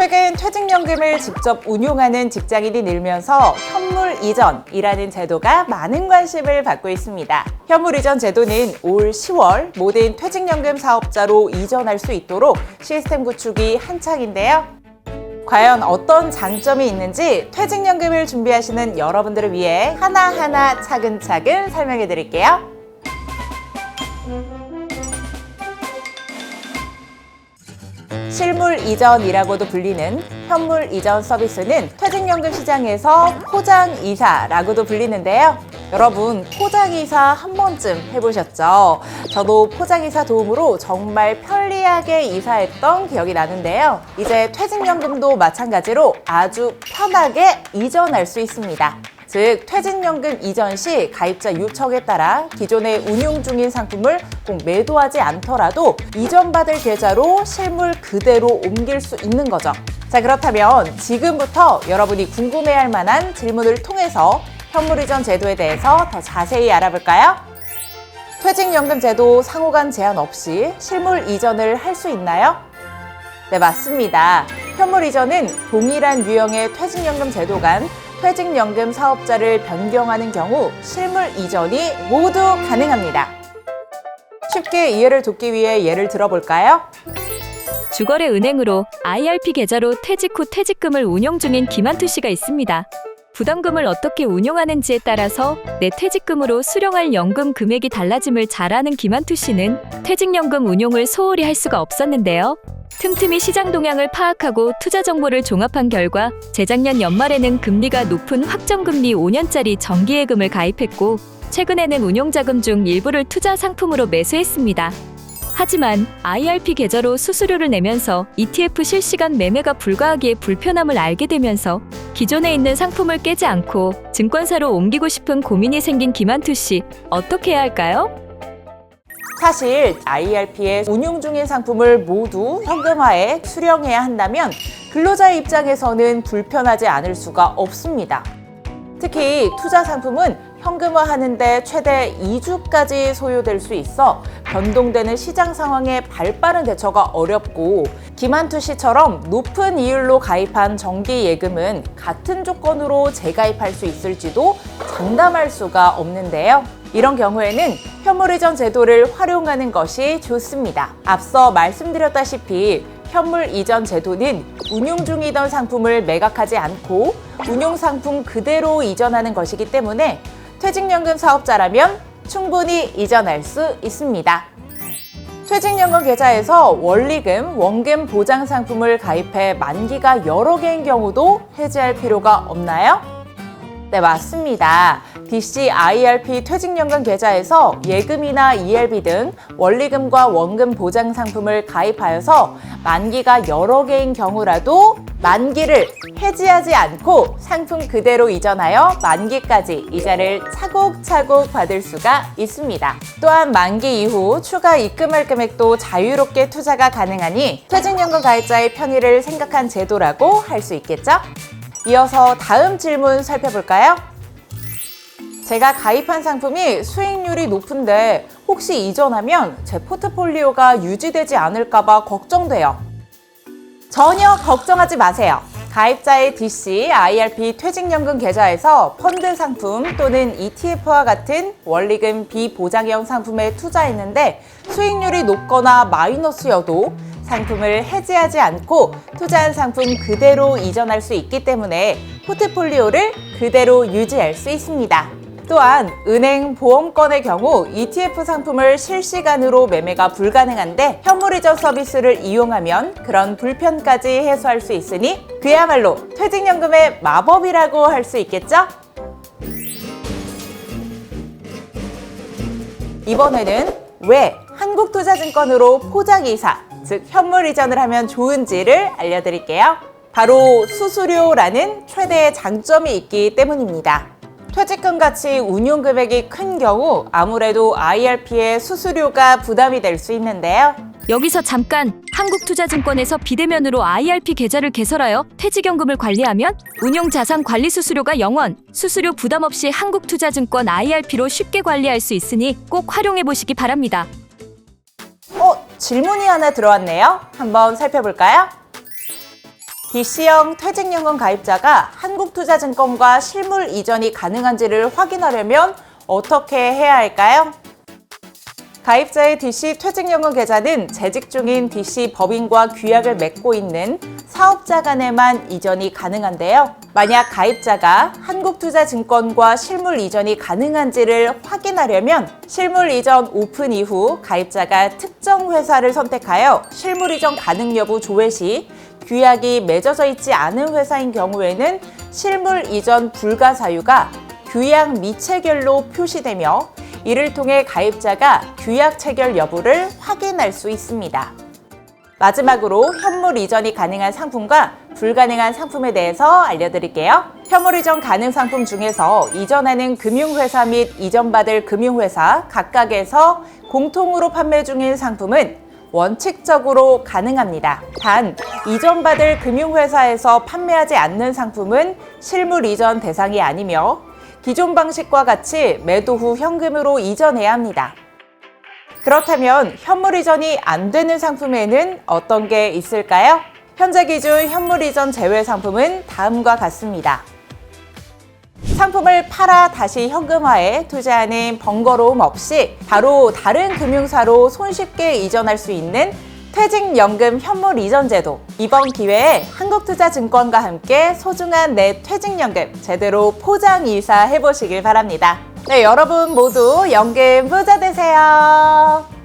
최근 퇴직연금을 직접 운용하는 직장인이 늘면서 현물 이전이라는 제도가 많은 관심을 받고 있습니다. 현물 이전 제도는 올 10월 모든 퇴직연금 사업자로 이전할 수 있도록 시스템 구축이 한창인데요. 과연 어떤 장점이 있는지 퇴직연금을 준비하시는 여러분들을 위해 하나하나 차근차근 설명해 드릴게요. 실물 이전이라고도 불리는 현물 이전 서비스는 퇴직연금 시장에서 포장이사라고도 불리는데요. 여러분, 포장이사 한 번쯤 해보셨죠? 저도 포장이사 도움으로 정말 편리하게 이사했던 기억이 나는데요. 이제 퇴직연금도 마찬가지로 아주 편하게 이전할 수 있습니다. 즉, 퇴직연금 이전 시 가입자 요청에 따라 기존에 운용 중인 상품을 꼭 매도하지 않더라도 이전받을 계좌로 실물 그대로 옮길 수 있는 거죠. 자, 그렇다면 지금부터 여러분이 궁금해할 만한 질문을 통해서 현물 이전 제도에 대해서 더 자세히 알아볼까요? 퇴직연금 제도 상호간 제한 없이 실물 이전을 할 수 있나요? 네, 맞습니다. 현물 이전은 동일한 유형의 퇴직연금 제도 간 퇴직연금 사업자를 변경하는 경우 실물 이전이 모두 가능합니다. 쉽게 이해를 돕기 위해 예를 들어볼까요? 주거래 은행으로 IRP 계좌로 퇴직 후 퇴직금을 운용 중인 김한투 씨가 있습니다. 부담금을 어떻게 운용하는지에 따라서 내 퇴직금으로 수령할 연금 금액이 달라짐을 잘 아는 김한투 씨는 퇴직연금 운용을 소홀히 할 수가 없었는데요. 틈틈이 시장 동향을 파악하고 투자 정보를 종합한 결과 재작년 연말에는 금리가 높은 확정금리 5년짜리 정기예금을 가입했고 최근에는 운용자금 중 일부를 투자 상품으로 매수했습니다. 하지만 IRP 계좌로 수수료를 내면서 ETF 실시간 매매가 불가하기에 불편함을 알게 되면서 기존에 있는 상품을 깨지 않고 증권사로 옮기고 싶은 고민이 생긴 김한투 씨, 어떻게 해야 할까요? 사실 IRP에 운용 중인 상품을 모두 현금화에 수령해야 한다면 근로자의 입장에서는 불편하지 않을 수가 없습니다. 특히 투자 상품은 현금화하는데 최대 2주까지 소요될 수 있어 변동되는 시장 상황에 발빠른 대처가 어렵고 김한투 씨처럼 높은 이율로 가입한 정기 예금은 같은 조건으로 재가입할 수 있을지도 장담할 수가 없는데요. 이런 경우에는 현물 이전 제도를 활용하는 것이 좋습니다. 앞서 말씀드렸다시피 현물 이전 제도는 운용 중이던 상품을 매각하지 않고 운용 상품 그대로 이전하는 것이기 때문에 퇴직연금 사업자라면 충분히 이전할 수 있습니다. 퇴직연금 계좌에서 원리금, 원금 보장 상품을 가입해 만기가 여러 개인 경우도 해지할 필요가 없나요? 네, 맞습니다. DC IRP 퇴직연금 계좌에서 예금이나 ERB 등 원리금과 원금 보장 상품을 가입하여서 만기가 여러 개인 경우라도 만기를 해지하지 않고 상품 그대로 이전하여 만기까지 이자를 차곡차곡 받을 수가 있습니다. 또한 만기 이후 추가 입금할 금액도 자유롭게 투자가 가능하니 퇴직연금 가입자의 편의를 생각한 제도라고 할 수 있겠죠? 이어서 다음 질문 살펴볼까요? 제가 가입한 상품이 수익률이 높은데 혹시 이전하면 제 포트폴리오가 유지되지 않을까 봐 걱정돼요. 전혀 걱정하지 마세요. 가입자의 DC, IRP 퇴직연금 계좌에서 펀드 상품 또는 ETF와 같은 원리금 비보장형 상품에 투자했는데 수익률이 높거나 마이너스여도 상품을 해지하지 않고 투자한 상품 그대로 이전할 수 있기 때문에 포트폴리오를 그대로 유지할 수 있습니다. 또한 은행 보험권의 경우 ETF 상품을 실시간으로 매매가 불가능한데 현물 이전 서비스를 이용하면 그런 불편까지 해소할 수 있으니 그야말로 퇴직연금의 마법이라고 할 수 있겠죠? 이번에는 왜 한국투자증권으로 포장이사, 즉 현물 이전을 하면 좋은지를 알려드릴게요. 바로 수수료라는 최대의 장점이 있기 때문입니다. 퇴직금 같이 운용 금액이 큰 경우 아무래도 IRP의 수수료가 부담이 될 수 있는데요. 여기서 잠깐! 한국투자증권에서 비대면으로 IRP 계좌를 개설하여 퇴직연금을 관리하면 운용자산 관리 수수료가 0원, 수수료 부담 없이 한국투자증권 IRP로 쉽게 관리할 수 있으니 꼭 활용해보시기 바랍니다. 질문이 하나 들어왔네요. 한번 살펴볼까요? DC형 퇴직연금 가입자가 한국투자증권과 실물 이전이 가능한지를 확인하려면 어떻게 해야 할까요? 가입자의 DC 퇴직연금 계좌는 재직 중인 DC 법인과 규약을 맺고 있는 사업자 간에만 이전이 가능한데요. 만약 가입자가 한국투자증권과 실물 이전이 가능한지를 확인하려면 실물 이전 오픈 이후 가입자가 특정 회사를 선택하여 실물 이전 가능 여부 조회 시 규약이 맺어져 있지 않은 회사인 경우에는 실물 이전 불가 사유가 규약 미체결로 표시되며 이를 통해 가입자가 규약 체결 여부를 확인할 수 있습니다. 마지막으로 현물 이전이 가능한 상품과 불가능한 상품에 대해서 알려드릴게요. 현물 이전 가능 상품 중에서 이전하는 금융회사 및 이전받을 금융회사 각각에서 공통으로 판매 중인 상품은 원칙적으로 가능합니다. 단, 이전받을 금융회사에서 판매하지 않는 상품은 실물 이전 대상이 아니며 기존 방식과 같이 매도 후 현금으로 이전해야 합니다. 그렇다면 현물 이전이 안 되는 상품에는 어떤 게 있을까요? 현재 기준 현물 이전 제외 상품은 다음과 같습니다. 상품을 팔아 다시 현금화에 투자하는 번거로움 없이 바로 다른 금융사로 손쉽게 이전할 수 있는 퇴직연금 현물 이전 제도. 이번 기회에 한국투자증권과 함께 소중한 내 퇴직연금 제대로 포장 이사해 보시길 바랍니다. 네, 여러분 모두 연금 부자 되세요.